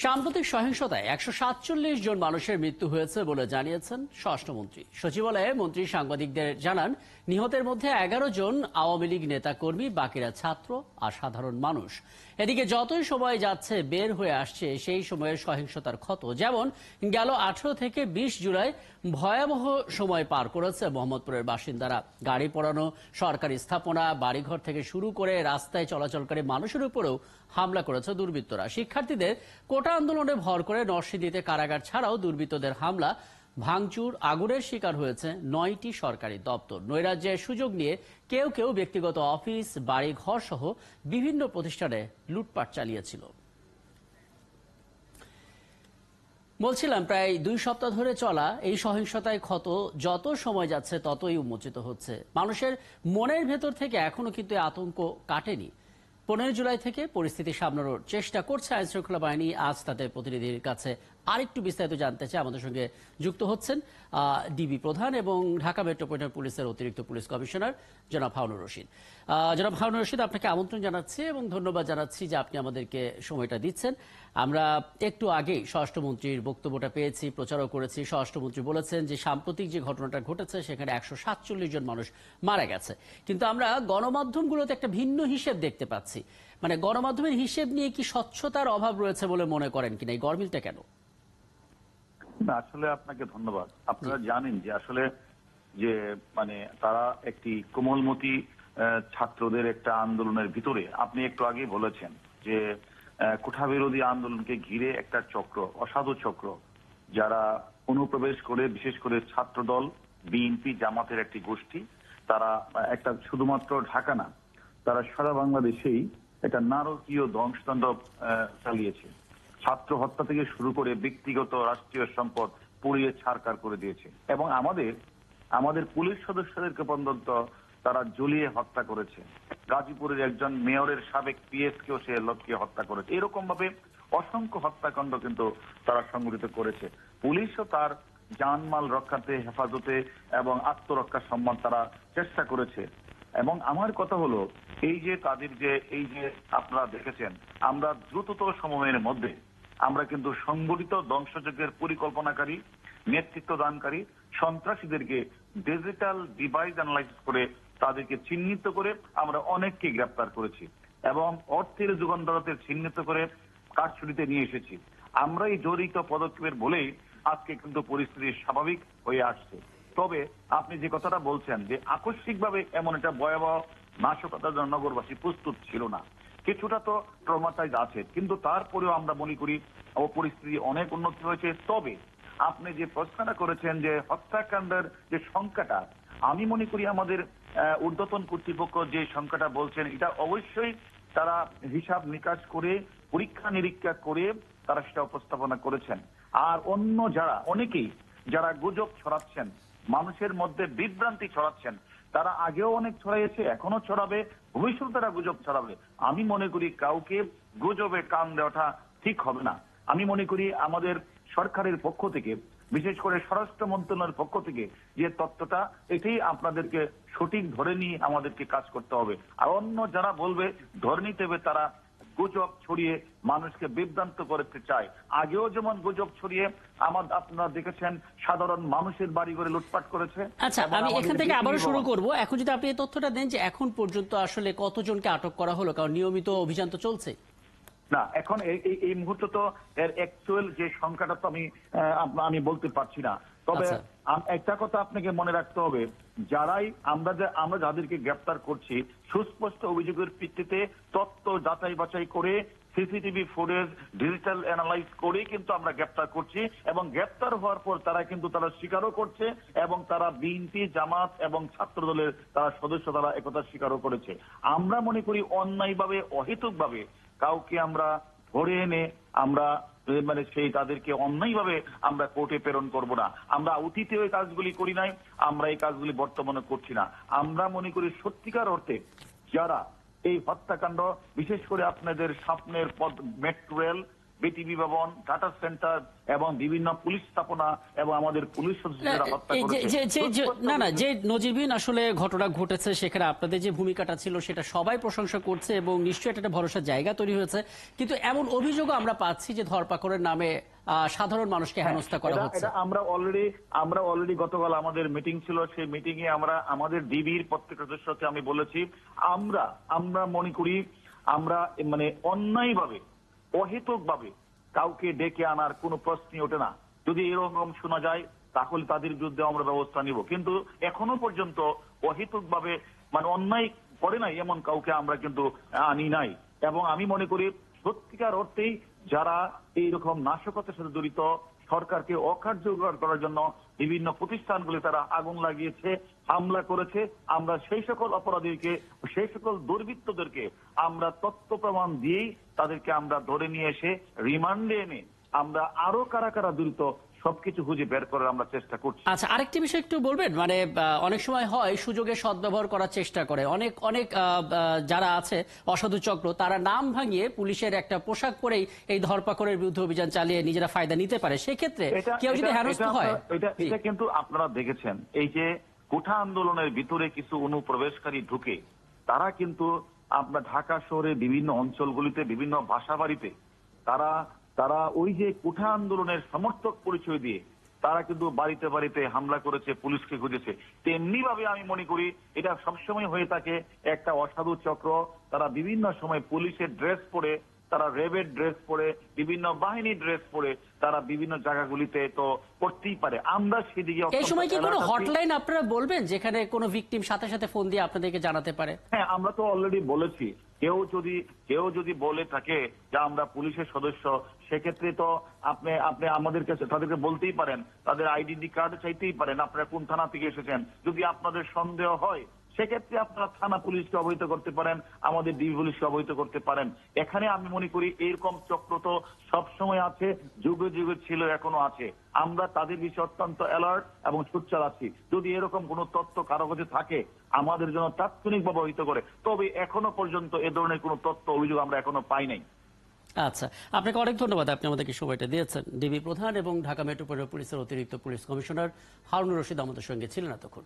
সাম্প্রতিক সহিংসতায় ১৪৭ জন মানুষের মৃত্যু হয়েছে বলে জানিয়েছেন স্বরাষ্ট্রমন্ত্রী। সচিবালয়ে মন্ত্রী সাংবাদিকদের জানান, নিহতের মধ্যে ১১ জন আওয়ামী লীগ নেতাকর্মী, বাকিরা ছাত্র আর সাধারণ মানুষ। এদিকে যতই সময় যাচ্ছে বের হয়ে আসছে সেই সময়ের সহিংসতার ক্ষত। যেমন গেল ১৮ থেকে ২০ জুলাই ভয়াবহ সময় পার করেছে মোহাম্মদপুরের বাসিন্দারা। গাড়ি পোড়ানো, সরকারি স্থাপনা, বাড়িঘর থেকে শুরু করে রাস্তায় চলাচলকারী মানুষের উপরেও হামলা করেছে দুর্বৃত্তরা। শিক্ষার্থীদের কোটা আন্দোলনে ভর করে নরসিংদীতে কারাগার ছাড়াও দুর্বৃত্তদের হামলা, ভাঙচুর, আগুনের শিকার হয়েছে ৯টি সরকারি দপ্তর। নৈরাজ্যের সুযোগ নিয়ে কেউ কেউ ব্যক্তিগত অফিস, বাড়ি ঘর সহ বিভিন্ন প্রতিষ্ঠানে লুটপাট চালিয়েছিল। বলছিলাম, প্রায় ২ সপ্তাহ ধরে চলা এই সহিংসতায় ক্ষত যত সময় যাচ্ছে ততই উন্মোচিত হচ্ছে। মানুষের মনের ভেতর থেকে এখনো কিন্তু আতঙ্ক কাটেনি। ১৫ জুলাই থেকে পরিস্থিতি সামলানোর চেষ্টা করছে আইনশৃঙ্খলা বাহিনী। আজ তাদের প্রতিনিধির কাছে আরেকটু বিস্তারিত জানতে চাই। আমাদের সঙ্গে যুক্ত হচ্ছেন ডিবি প্রধান এবং ঢাকা মেট্রোপলিটন পুলিশের অতিরিক্ত পুলিশ কমিশনার জনাব হারুনুর রশিদ। জনাব হারুনুর রশিদ, আপনাকে আমন্ত্রণ জানাচ্ছি এবং ধন্যবাদ জানাচ্ছি যে আপনি আমাদেরকে সময়টা দিচ্ছেন। আমরা একটু আগেই স্বরাষ্ট্রমন্ত্রীর বক্তব্যটা পেয়েছি, প্রচারও করেছি। স্বরাষ্ট্রমন্ত্রী বলেছেন যে সাম্প্রতিক যে ঘটনাটা ঘটেছে সেখানে ১৪৭ জন মানুষ মারা গেছে, কিন্তু আমরা গণমাধ্যমগুলোতে একটা ভিন্ন হিসেব দেখতে পাচ্ছি। মানে গণমাধ্যমের হিসেব নিয়ে কি স্বচ্ছতার অভাব রয়েছে বলে মনে করেন কিনা? এই গরমিলটা কেন? না, আসলে আপনাকে ধন্যবাদ। আপনারা জানেন যে আসলে যে মানে তারা একটি কোমলমতি ছাত্রদের একটা আন্দোলনের ভিতরে, আপনি একটু আগে বলেছেন যে কোঠা বিরোধী আন্দোলনকে ঘিরে একটা চক্র, অসাধু চক্র, যারা অনুপ্রবেশ করে, বিশেষ করে ছাত্রদল, বিএনপি, জামাতের একটি গোষ্ঠী, তারা একটা শুধুমাত্র ঢাকা না, তারা সারা বাংলাদেশেই একটা নারকীয় ধ্বংসতাণ্ডব চালিয়েছে। ছাত্র হত্যা থেকে শুরু করে ব্যক্তিগত রাষ্ট্রীয় সম্পদ পুড়িয়ে ছারখার করে দিয়েছে এবং আমাদের পুলিশ সদস্যদেরকে পর্যন্ত তারা জ্বলিয়ে হত্যা করেছে। গাজীপুরের একজন মেয়রের সাবেক পিএসকেও সে লটকিয়ে হত্যা করেছে। এরকম ভাবে অসংখ্য হত্যাকাণ্ড কিন্তু তারা সংগঠিত করেছে। পুলিশও তার জানমাল রক্ষাতে, হেফাজতে এবং আত্মরক্ষা সম্মান তারা চেষ্টা করেছে। এবং আমার কথা হলো, এই যে তাদের এই যে আপনারা দেখেছেন, আমরা দ্রুততর সময়ের মধ্যে আমরা কিন্তু সংগঠিত ধ্বংসযজ্ঞের পরিকল্পনাকারী, নেতৃত্ব দানকারী সন্ত্রাসীদেরকে ডিজিটাল ডিভাইস অ্যানালাইসিস করে তাদেরকে চিহ্নিত করে আমরা অনেককে গ্রেপ্তার করেছি এবং অর্থের যোগানদাতাদের চিহ্নিত করে কারচুপিতে নিয়ে এসেছি। আমরা এই জড়িত পদক্ষেপের বলেই আজকে কিন্তু পরিস্থিতি স্বাভাবিক হয়ে আসছে। তবে আপনি যে কথাটা বলছেন যে আকস্মিকভাবে এমন একটা ভয়াবহ নাশকতার জন্য নগরবাসী প্রস্তুত ছিল না, কিছুটা তো ট্রমাটাইজ আছে, কিন্তু তারপরেও আমরা মনে করি পরিস্থিতি অনেক উন্নতি হয়েছে। তবে আপনি যে প্রশ্নটা করেছেন যে হত্যাকাণ্ডের যে সংখ্যাটা, আমি মনে করি আমাদের ঊর্ধ্বতন কর্তৃপক্ষ যে সংখ্যাটা বলছেন, এটা অবশ্যই তারা হিসাব নিকাশ করে, পরীক্ষা নিরীক্ষা করে তারা সেটা উপস্থাপনা করেছেন। আর অন্য যারা, অনেকেই যারা গুজব ছড়াচ্ছেন, মানুষের মধ্যে বিভ্রান্তি ছড়াচ্ছেন, তারা আগেও অনেক ছড়াইছে, এখনো ছড়াবে, ভবিষ্যতে তারা গুজব ছড়াবে। আমি মনে করি কাউকে গুজবে কান দেওয়াটা ঠিক হবে না। আমি মনে করি আমাদের সরকারের পক্ষ থেকে, বিশেষ করে স্বরাষ্ট্র মন্ত্রণালয়ের পক্ষ থেকে যে তথ্যটা, এটাই আপনাদেরকে সঠিক ধরে নিয়ে আমাদেরকে কাজ করতে হবে। আর অন্য যারা বলবে, ধরে নিতে হবে তারা গুজব ছড়িয়ে মানুষকে বিভ্রান্ত করতে চায়। আগেও যেমন গুজব ছড়িয়ে আপনারা দেখেছেন সাধারণ মানুষের বাড়ি ঘরে লুটপাট করেছে। আচ্ছা, আমি এখান থেকে আবারও শুরু করব। এখন যদি আপনি এই তথ্যটা দেন যে এখন পর্যন্ত আসলে কতজনকে আটক করা হলো, কারণ নিয়মিত অভিযান তো চলছে। না, এখন এই মুহূর্তে তো এর অ্যাকচুয়াল যে সংখ্যাটা তো আমি বলতে পারছি না। তবে একটা কথা আপনাকে মনে রাখতে হবে, আমরা যাদেরকে গ্রেপ্তার করছি, সুস্পষ্ট অভিযোগের ভিত্তিতে তথ্য যাচাই বাছাই করে, সিসিটিভি ফুটেজ ডিজিটাল অ্যানালাইজ করে কিন্তু আমরা গ্রেপ্তার করছি এবং গ্রেপ্তার হওয়ার পর তারা স্বীকারও করছে এবং তারা বিএনপি, জামাত এবং ছাত্র দলের তারা সদস্য, তারা একথা স্বীকারও করেছে। আমরা মনে করি অন্যায়ভাবে, অহেতুকভাবে কাউকে আমরা ধরে এনে আমরা তাদেরকে অন্যায়ভাবে আমরা কোর্টে প্রেরণ করব না। আমরা অতীতে ওই কাজগুলি করি নাই, আমরা এই কাজগুলি বর্তমানে করছি না। আমরা মনে করি সত্যিকার অর্থে যারা এই হত্যাকাণ্ড, বিশেষ করে আপনাদের স্বপ্নের মেট্রো রেল, বিটিভি ভবন, ডাটা সেন্টার এবং বিভিন্ন পুলিশ স্থাপনা এবং আমাদের পুলিশ সদস্যরা হত্যা করেছে। না, যে নজিরবিহীন আসলে ঘটনা ঘটেছে সেখানে আপনাদের যে ভূমিকাটা ছিল সেটা সবাই প্রশংসা করছে এবং নিশ্চয়ই এটা একটা ভরসার জায়গা তৈরি হয়েছে, কিন্তু এমন অভিযোগও আমরা পাচ্ছি যে ধরপাকড়ের নামে সাধারণ মানুষকে হেনস্থা করা হচ্ছে। আমরা অলরেডি গতকাল আমাদের মিটিং ছিল, সেই মিটিং এ আমরা আমাদের ডিবির প্রত্যেক সদস্যকে আমি বলেছি, আমরা মনে করি আমরা মানে অন্যায়ভাবে অহেতুকভাবে কাউকে ডেকে আনার কোনো প্রশ্নই ওঠে না। যদি এরকম শোনা যায় তাহলে তাদের বিরুদ্ধে আমরা ব্যবস্থা নিব, কিন্তু এখনো পর্যন্ত অহেতুকভাবে মানে অন্যায় করে নাই এমন কাউকে আমরা কিন্তু আনি নাই। এবং আমি মনে করি সত্যিকার অর্থেই যারা এইরকম নাশকতার সাথে জড়িত, সরকারকে অকার্যকর করার জন্য বিভিন্ন প্রতিষ্ঠানগুলি তারা আগুন লাগিয়েছে, হামলা করেছে, আমরা সেই সকল অপরাধীকে, সেই সকল দুর্বৃত্তদেরকে আমরা তথ্য প্রমাণ দিয়েই তাদেরকে আমরা ধরে নিয়ে এসে রিমান্ডে এনে আমরা আরো কারা কারা জড়িত সবকিছু খুঁজে বের করার আমরা চেষ্টা করছি। আচ্ছা, আরেকটি বিষয় একটু বলবেন, মানে অনেক সময় হয় সুযোগে সদ্ব্যবহার করার চেষ্টা করে অনেক অনেক যারা আছে অসাধু চক্র, তারা নাম ভাঙিয়ে পুলিশের একটা পোশাক পরেই এই ধরপাকড়ের বিরুদ্ধে অভিযান চালিয়ে নিজেরা ফায়দা নিতে পারে। সেক্ষেত্রে কেউ যদি হেনস্থ হয়, এটা কিন্তু আপনারা দেখেছেন এই যে কোঠা আন্দোলনের ভিতরে কিছু অনুপ্রবেশকারী ঢুকে তারা কিন্তু আপনার ঢাকা শহরের বিভিন্ন অঞ্চলগুলিতে বিভিন্ন বাসাবাড়িতে তারা ওই যে কোঠা আন্দোলনের সমর্থক পরিচয় দিয়ে তারা কিন্তু বাড়িতে বাড়িতে হামলা করেছে, পুলিশকে খুঁজেছে। তেমনি ভাবে আমি মনে করি এটা সবসময় হয়ে থাকে একটা অসাধু চক্র, তারা বিভিন্ন সময় পুলিশের ড্রেস পরে, তারা রেবের ড্রেস পরে, বিভিন্ন বাহিনীর ড্রেস পরে তারা বিভিন্ন জায়গাগুলিতে তো করতেই পারে। আমরা সেদিকে এই সময় কি কোনো হটলাইন আপনারা বলবেন যেখানে কোনো ভিকটিম সাথে সাথে ফোন দিয়ে আপনাদেরকে জানাতে পারে? হ্যাঁ, আমরা তো অলরেডি বলেছি, কেউ যদি বলে থাকে যে আমরা পুলিশের সদস্য, সেক্ষেত্রে তো আপনি আমাদের কাছে তাদেরকে বলতেই পারেন, তাদের আইডেন্টি কার্ড চাইতেই পারেন, আপনারা কোন থানা থেকে এসেছেন। যদি আপনাদের সন্দেহ হয় সেক্ষেত্রে আপনারা থানা পুলিশকে অবহিত করতে পারেন, আমাদের ডিবি পুলিশকে অবহিত করতে পারেন। এখানে আমি মনে করি এরকম চক্র তো সবসময় আছে, যুগে যুগে ছিল, এখনো আছে। আমরা তাদের বিষয়ে অত্যন্ত অ্যালার্ট এবং সোচ্চার আছি। যদি এরকম কোনো তথ্য কারো কাছে থাকে আমাদের জন্য তাৎক্ষণিকভাবে অবহিত করে। তবে এখনো পর্যন্ত এ ধরনের কোনো তথ্য অভিযোগ আমরা এখনো পাই নাই। আচ্ছা, আপনাকে অনেক ধন্যবাদ, আপনি আমাদেরকে সময়টা দিয়েছেন। ডিবি প্রধান এবং ঢাকা মেট্রোপলিটন পুলিশের অতিরিক্ত পুলিশ কমিশনার হারুনুর রশিদ আমাদের সঙ্গে ছিলেন এতক্ষণ।